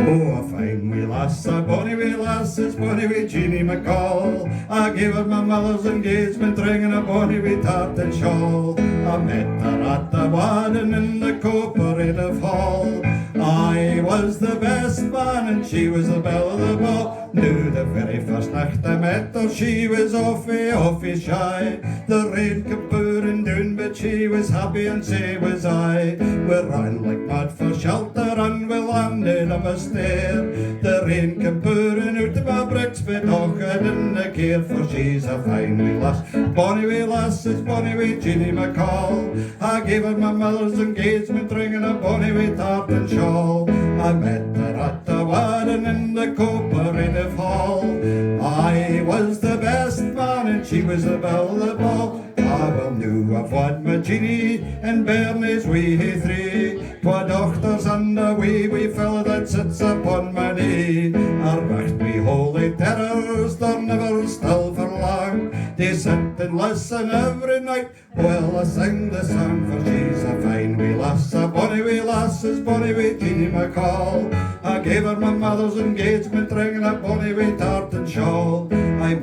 Oh, a fine wee lass, a bonny wee lass, it's bonny wee Jeannie McColl. I gave her my mother's engagement ring and a bonny wee tartan shawl. I met her at the wedding in the cooperative hall. I was the best man and she was the belle of the ball. Knew the very first night I met her, she was awfully shy. The rain kept pouring down, but she was happy and so was I. We ran like mad for shelter and we landed on a stair. The rain kept pouring out of my bricks, but och, I didn't care, for she's a fine wee lass. Bonny wee lass, it's bonny wee Jeannie McColl. I gave her my mother's engagement ring and a bonny wee tartan shawl. I met her at the wedding in the cooperative hall. I was the best man and she was the belle of the ball. I well knew I've won my Jeannie and Bernie's wee three. Twa dochters and a wee fella that sits upon my knee. Our wacht wee holy terrors, they're never still for long. They sit and listen every night while I sing the song, for she's a fine wee lass, a bonny wee lass, is bonny wee Jeannie McColl. I gave her my mother's engagement ring and a bonny wee tartan shawl. I